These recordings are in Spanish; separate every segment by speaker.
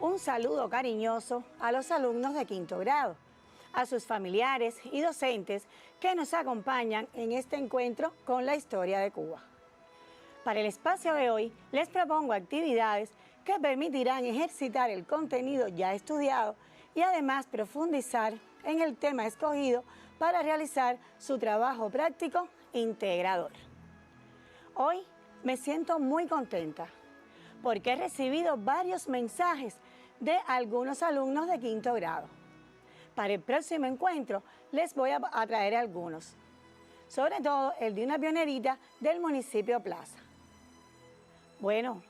Speaker 1: un saludo cariñoso a los alumnos de quinto grado, a sus familiares y docentes que nos acompañan en este encuentro con la historia de Cuba. Para el espacio de hoy les propongo actividades que permitirán ejercitar el contenido ya estudiado y además profundizar en el tema escogido para realizar su trabajo práctico integrador. Hoy me siento muy contenta porque he recibido varios mensajes de algunos alumnos de quinto grado. Para el próximo encuentro les voy a traer algunos, sobre todo el de una pionerita del municipio Plaza. Bueno,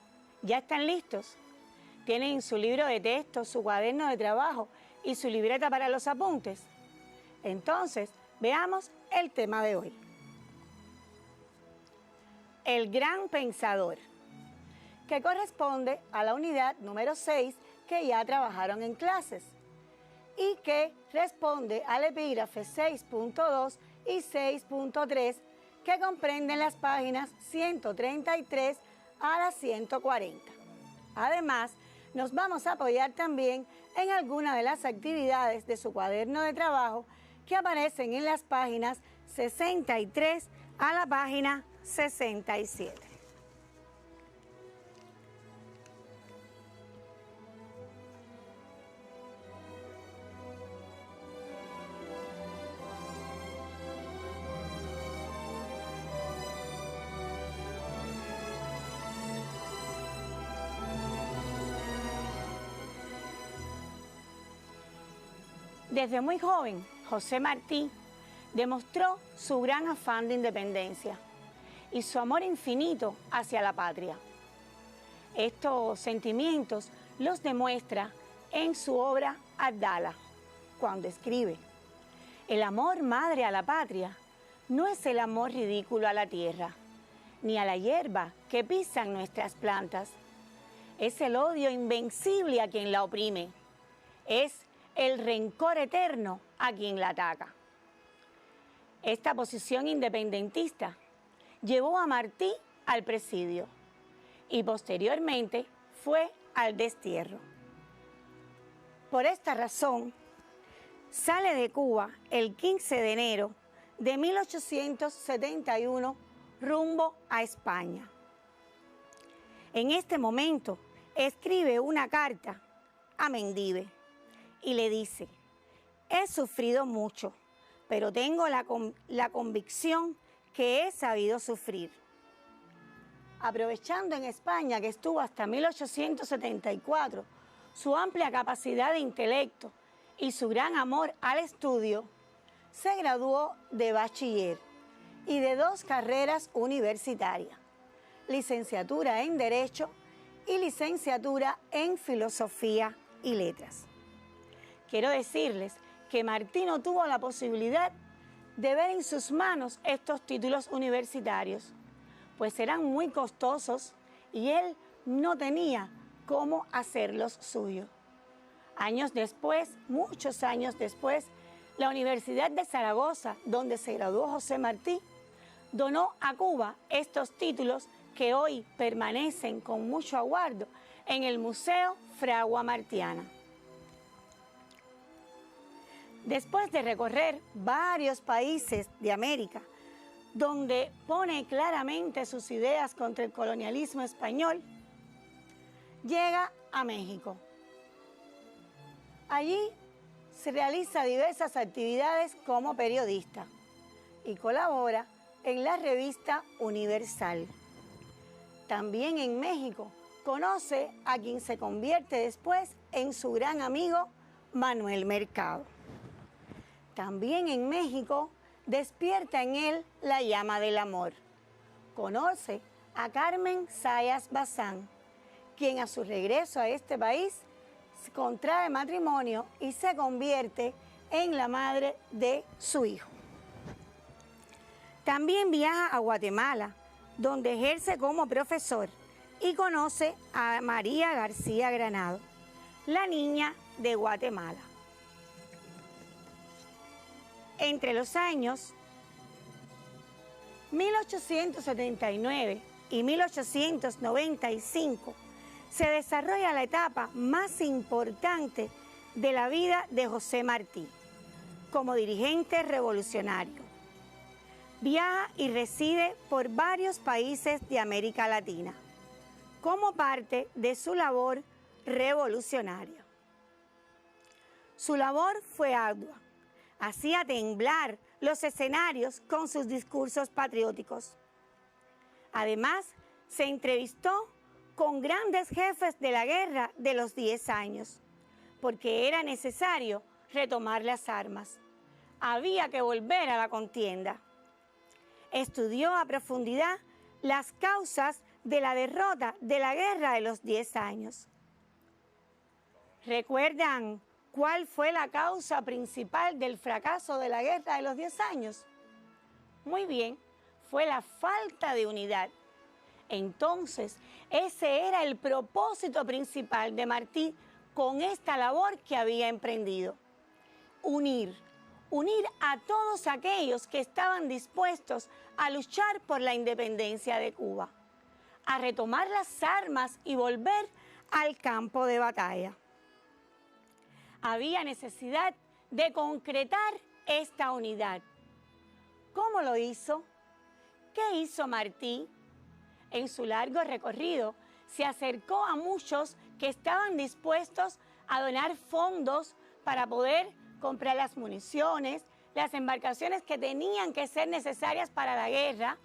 Speaker 1: ¿ya están listos? ¿Tienen su libro de texto, su cuaderno de trabajo y su libreta para los apuntes? Entonces, veamos el tema de hoy. El gran pensador, que corresponde a la unidad número 6 que ya trabajaron en clases y que responde al epígrafe 6.2 y 6.3 que comprenden las páginas 133 a las 140. Además, nos vamos a apoyar también en alguna de las actividades de su cuaderno de trabajo que aparecen en las páginas 63 a la página 67. Desde muy joven, José Martí demostró su gran afán de independencia y su amor infinito hacia la patria. Estos sentimientos los demuestra en su obra Abdala, cuando escribe: el amor madre a la patria no es el amor ridículo a la tierra, ni a la hierba que pisan nuestras plantas. Es el odio invencible a quien la oprime. Es el rencor eterno a quien la ataca. Esta posición independentista llevó a Martí al presidio y posteriormente fue al destierro. Por esta razón, sale de Cuba el 15 de enero de 1871 rumbo a España. En este momento escribe una carta a Mendive y le dice: he sufrido mucho, pero tengo la convicción que he sabido sufrir. Aprovechando en España, que estuvo hasta 1874, su amplia capacidad de intelecto y su gran amor al estudio, se graduó de bachiller y de 2 carreras universitarias, licenciatura en Derecho y licenciatura en Filosofía y Letras. Quiero decirles que Martí no tuvo la posibilidad de ver en sus manos estos títulos universitarios, pues eran muy costosos y él no tenía cómo hacerlos suyos. Años después, muchos años después, la Universidad de Zaragoza, donde se graduó José Martí, donó a Cuba estos títulos que hoy permanecen con mucho aguardo en el Museo Fragua Martiana. Después de recorrer varios países de América, donde pone claramente sus ideas contra el colonialismo español, llega a México. Allí se realiza diversas actividades como periodista y colabora en la revista Universal. También en México conoce a quien se convierte después en su gran amigo Manuel Mercado. También en México despierta en él la llama del amor. Conoce a Carmen Zayas Bazán, quien a su regreso a este país contrae matrimonio y se convierte en la madre de su hijo. También viaja a Guatemala, donde ejerce como profesor y conoce a María García Granado, la niña de Guatemala. Entre los años 1879 y 1895 se desarrolla la etapa más importante de la vida de José Martí como dirigente revolucionario. Viaja y reside por varios países de América Latina como parte de su labor revolucionaria. Su labor fue ardua. Hacía temblar los escenarios con sus discursos patrióticos. Además, se entrevistó con grandes jefes de la guerra de los 10 años, porque era necesario retomar las armas. Había que volver a la contienda. Estudió a profundidad las causas de la derrota de la guerra de los 10 años. ¿Recuerdan cuál fue la causa principal del fracaso de la guerra de los 10 años? Muy bien, fue la falta de unidad. Entonces, ese era el propósito principal de Martí con esta labor que había emprendido. Unir a todos aquellos que estaban dispuestos a luchar por la independencia de Cuba, a retomar las armas y volver al campo de batalla. Había necesidad de concretar esta unidad. ¿Cómo lo hizo? ¿Qué hizo Martí? En su largo recorrido, se acercó a muchos que estaban dispuestos a donar fondos para poder comprar las municiones, las embarcaciones que tenían que ser necesarias para la guerra,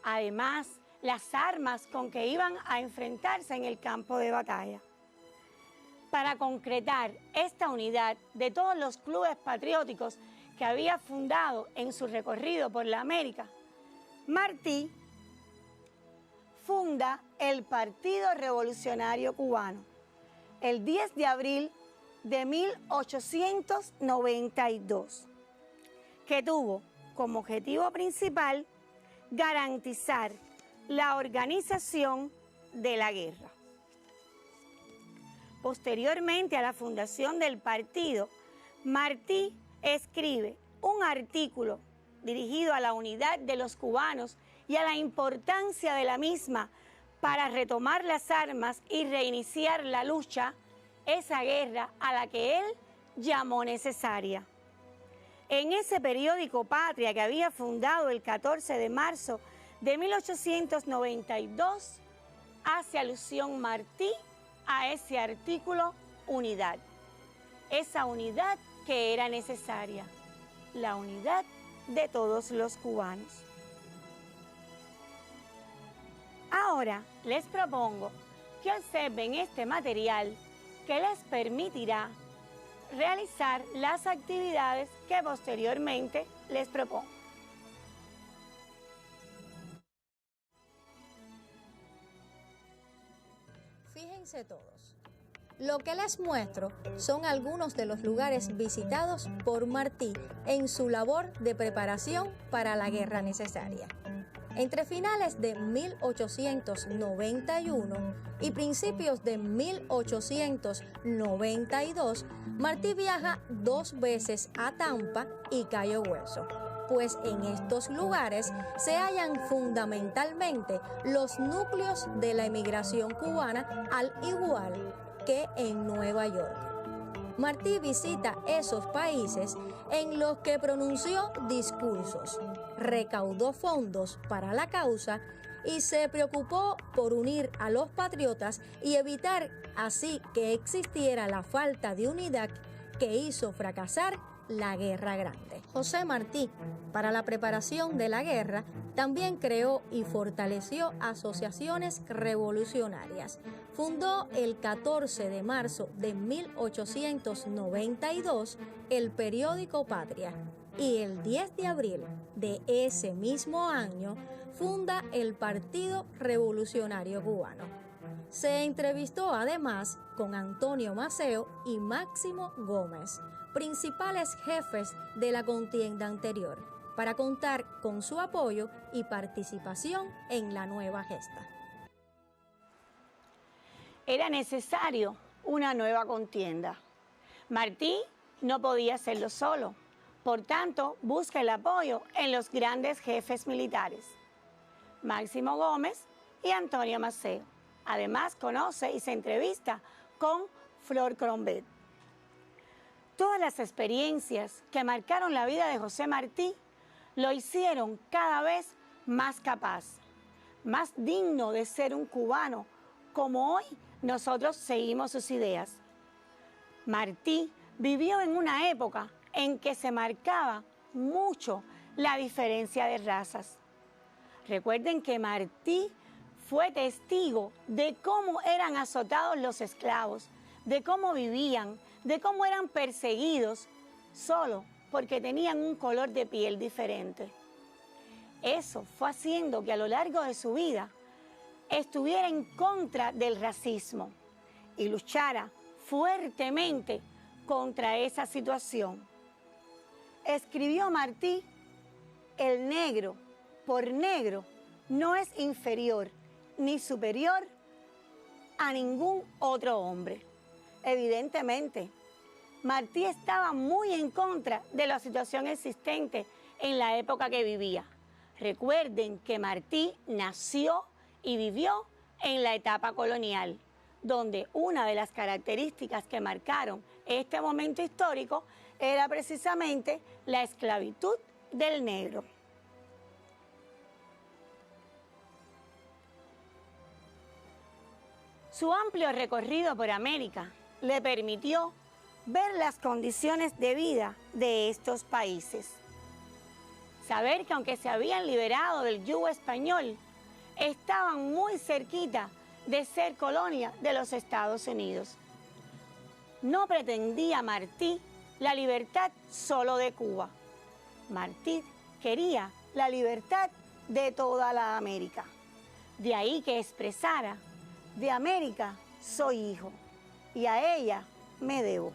Speaker 1: además las armas con que iban a enfrentarse en el campo de batalla. Para concretar esta unidad de todos los clubes patrióticos que había fundado en su recorrido por la América, Martí funda el Partido Revolucionario Cubano el 10 de abril de 1892, que tuvo como objetivo principal garantizar la organización de la guerra. Posteriormente a la fundación del partido, Martí escribe un artículo dirigido a la unidad de los cubanos y a la importancia de la misma para retomar las armas y reiniciar la lucha, esa guerra a la que él llamó necesaria. En ese periódico Patria que había fundado el 14 de marzo de 1892, hace alusión Martí a ese artículo Unidad, esa unidad que era necesaria, la unidad de todos los cubanos. Ahora les propongo que observen este material que les permitirá realizar las actividades que posteriormente les propongo.
Speaker 2: Fíjense todos. Lo que les muestro son algunos de los lugares visitados por Martí en su labor de preparación para la guerra necesaria. Entre finales de 1891 y principios de 1892, Martí viaja 2 veces a Tampa y Cayo Hueso, pues en estos lugares se hallan fundamentalmente los núcleos de la emigración cubana, al igual que en Nueva York. Martí visita esos países en los que pronunció discursos, recaudó fondos para la causa y se preocupó por unir a los patriotas y evitar así que existiera la falta de unidad que hizo fracasar la Guerra Grande. José Martí, para la preparación de la guerra, también creó y fortaleció asociaciones revolucionarias. Fundó el 14 de marzo de 1892 el periódico Patria y el 10 de abril de ese mismo año funda el Partido Revolucionario Cubano. Se entrevistó además con Antonio Maceo y Máximo Gómez, principales jefes de la contienda anterior, para contar con su apoyo y participación en la nueva gesta.
Speaker 1: Era necesario una nueva contienda. Martí no podía hacerlo solo, por tanto busca el apoyo en los grandes jefes militares, Máximo Gómez y Antonio Maceo, Además, conoce y se entrevista con Flor Crombet. Todas las experiencias que marcaron la vida de José Martí lo hicieron cada vez más capaz, más digno de ser un cubano, como hoy nosotros seguimos sus ideas. Martí vivió en una época en que se marcaba mucho la diferencia de razas. Recuerden que Martí fue testigo de cómo eran azotados los esclavos, de cómo vivían, de cómo eran perseguidos solo porque tenían un color de piel diferente. Eso fue haciendo que a lo largo de su vida estuviera en contra del racismo y luchara fuertemente contra esa situación. Escribió Martí: el negro, por negro, no es inferior ni superior a ningún otro hombre. Evidentemente, Martí estaba muy en contra de la situación existente en la época que vivía. Recuerden que Martí nació y vivió en la etapa colonial, donde una de las características que marcaron este momento histórico era precisamente la esclavitud del negro. Su amplio recorrido por América le permitió ver las condiciones de vida de estos países. Saber que aunque se habían liberado del yugo español, estaban muy cerquita de ser colonia de los Estados Unidos. No pretendía Martí la libertad solo de Cuba. Martí quería la libertad de toda la América. De ahí que expresara: de América soy hijo y a ella me debo.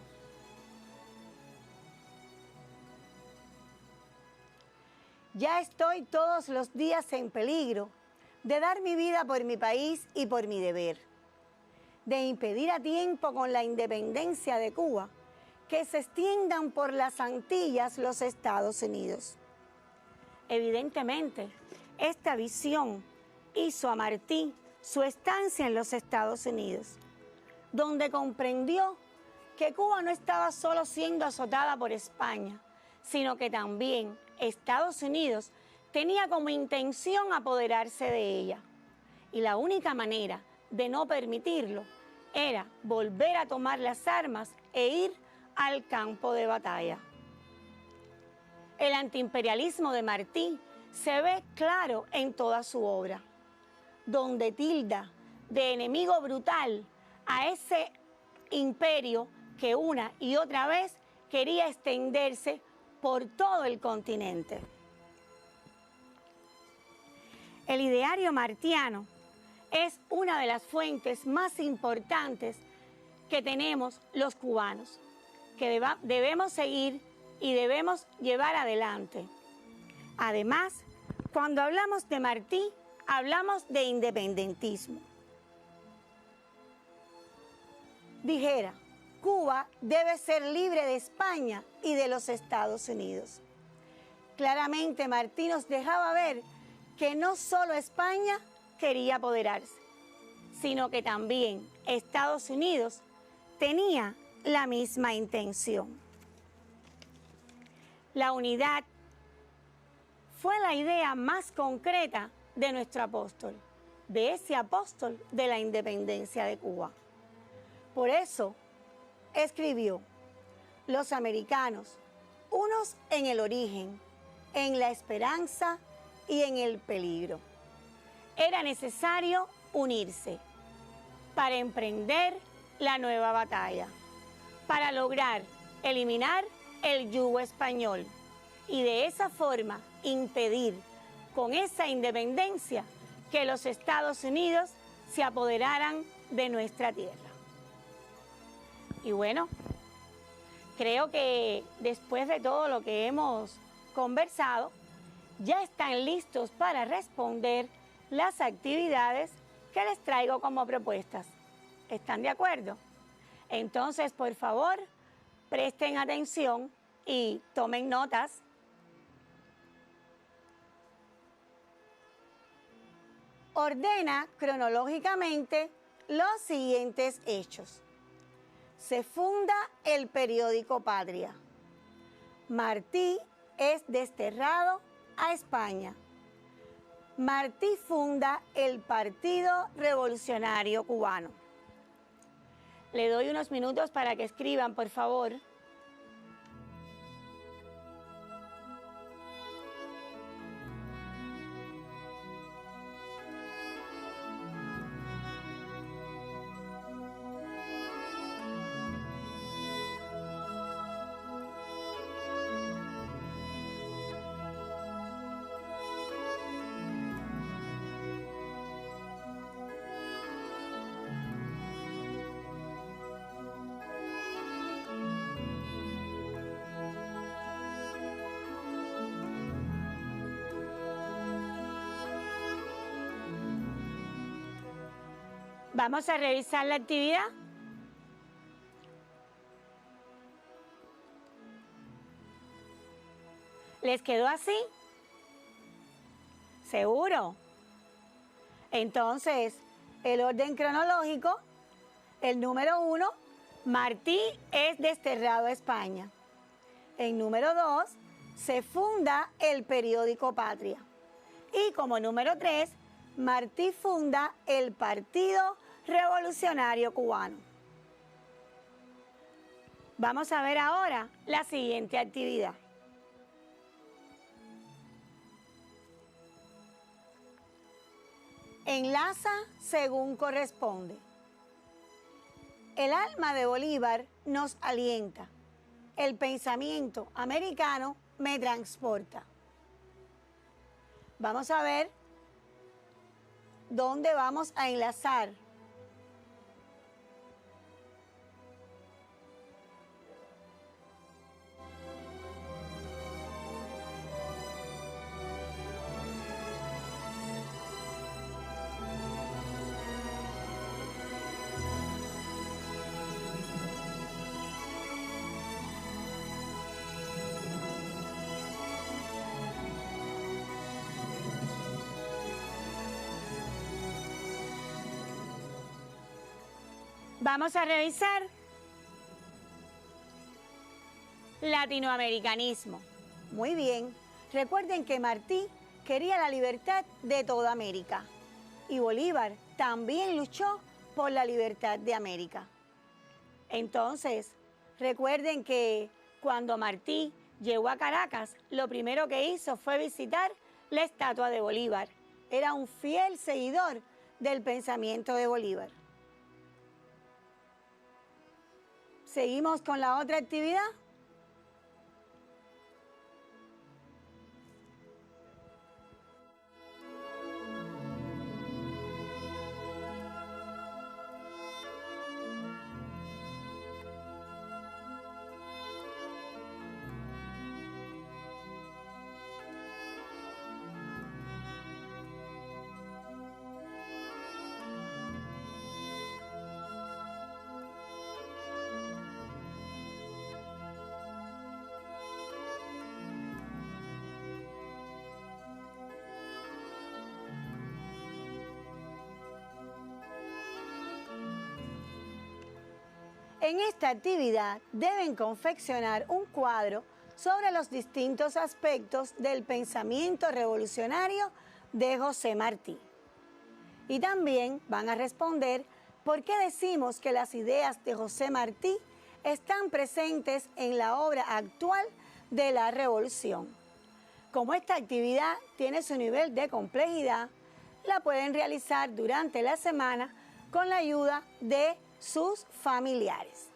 Speaker 1: Ya estoy todos los días en peligro de dar mi vida por mi país y por mi deber, de impedir a tiempo con la independencia de Cuba que se extiendan por las Antillas los Estados Unidos. Evidentemente, esta visión hizo a Martí su estancia en los Estados Unidos, donde comprendió que Cuba no estaba solo siendo azotada por España, sino que también Estados Unidos tenía como intención apoderarse de ella. Y la única manera de no permitirlo era volver a tomar las armas e ir al campo de batalla. El antiimperialismo de Martí se ve claro en toda su obra, donde tilda de enemigo brutal a ese imperio que una y otra vez quería extenderse por todo el continente. El ideario martiano es una de las fuentes más importantes que tenemos los cubanos, que debemos seguir y debemos llevar adelante. Además, cuando hablamos de Martí, hablamos de independentismo. Dijera: Cuba debe ser libre de España y de los Estados Unidos. Claramente Martí nos dejaba ver que no solo España quería apoderarse, sino que también Estados Unidos tenía la misma intención. La unidad fue la idea más concreta de nuestro apóstol, de ese apóstol de la independencia de Cuba. Por eso escribió: los americanos, unos en el origen, en la esperanza y en el peligro. Era necesario unirse para emprender la nueva batalla, para lograr eliminar el yugo español y de esa forma impedir con esa independencia que los Estados Unidos se apoderaran de nuestra tierra. Y bueno, creo que después de todo lo que hemos conversado, ya están listos para responder las actividades que les traigo como propuestas. ¿Están de acuerdo? Entonces, por favor, presten atención y tomen notas. Ordena cronológicamente los siguientes hechos. Se funda el periódico Patria. Martí es desterrado a España. Martí funda el Partido Revolucionario Cubano. Le doy unos minutos para que escriban, por favor. Vamos a revisar la actividad. ¿Les quedó así? ¿Seguro? Entonces, el orden cronológico, el número 1, Martí es desterrado a España. En número 2, se funda el periódico Patria. Y como número 3, Martí funda el Partido Revolucionario Cubano. Vamos a ver ahora la siguiente actividad. Enlaza según corresponde. El alma de Bolívar nos alienta. El pensamiento americano me transporta. Vamos a ver dónde vamos a enlazar. Vamos a revisar latinoamericanismo. Muy bien. Recuerden que Martí quería la libertad de toda América y Bolívar también luchó por la libertad de América. Entonces, recuerden que cuando Martí llegó a Caracas, lo primero que hizo fue visitar la estatua de Bolívar. Era un fiel seguidor del pensamiento de Bolívar. Seguimos con la otra actividad. En esta actividad deben confeccionar un cuadro sobre los distintos aspectos del pensamiento revolucionario de José Martí. Y también van a responder por qué decimos que las ideas de José Martí están presentes en la obra actual de la Revolución. Como esta actividad tiene su nivel de complejidad, la pueden realizar durante la semana con la ayuda de sus familiares.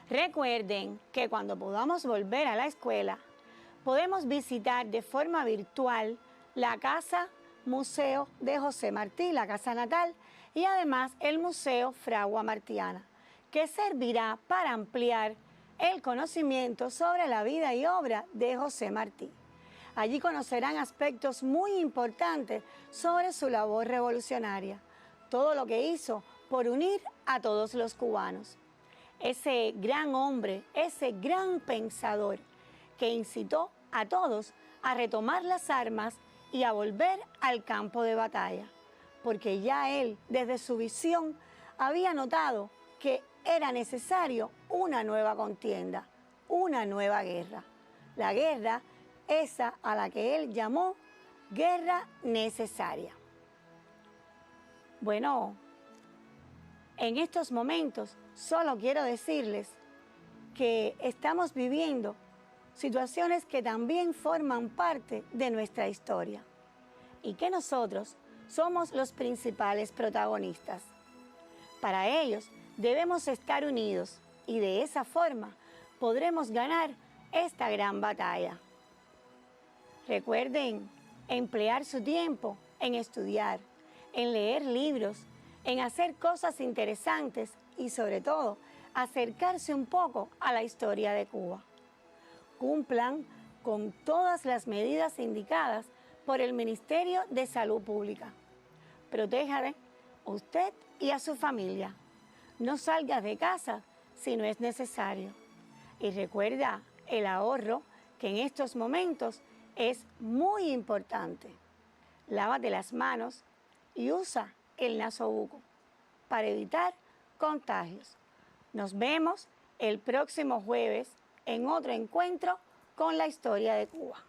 Speaker 1: Recuerden que cuando podamos volver a la escuela, podemos visitar de forma virtual la Casa Museo de José Martí, la casa natal, y además el Museo Fragua Martiana, que servirá para ampliar el conocimiento sobre la vida y obra de José Martí. Allí conocerán aspectos muy importantes sobre su labor revolucionaria, todo lo que hizo por unir a todos los cubanos. Ese gran hombre, ese gran pensador que incitó a todos a retomar las armas y a volver al campo de batalla, porque ya él, desde su visión, había notado que era necesario una nueva contienda, una nueva guerra. La guerra esa a la que él llamó guerra necesaria. Bueno, en estos momentos solo quiero decirles que estamos viviendo situaciones que también forman parte de nuestra historia y que nosotros somos los principales protagonistas. Para ellos debemos estar unidos y de esa forma podremos ganar esta gran batalla. Recuerden emplear su tiempo en estudiar, en leer libros, en hacer cosas interesantes y sobre todo acercarse un poco a la historia de Cuba. Cumplan con todas las medidas indicadas por el Ministerio de Salud Pública. Protéjate usted y a su familia. No salgas de casa si no es necesario. Y recuerda el ahorro, que en estos momentos es muy importante. Lávate las manos y usa el nasobuco para evitar contagios. Nos vemos el próximo jueves en otro encuentro con la historia de Cuba.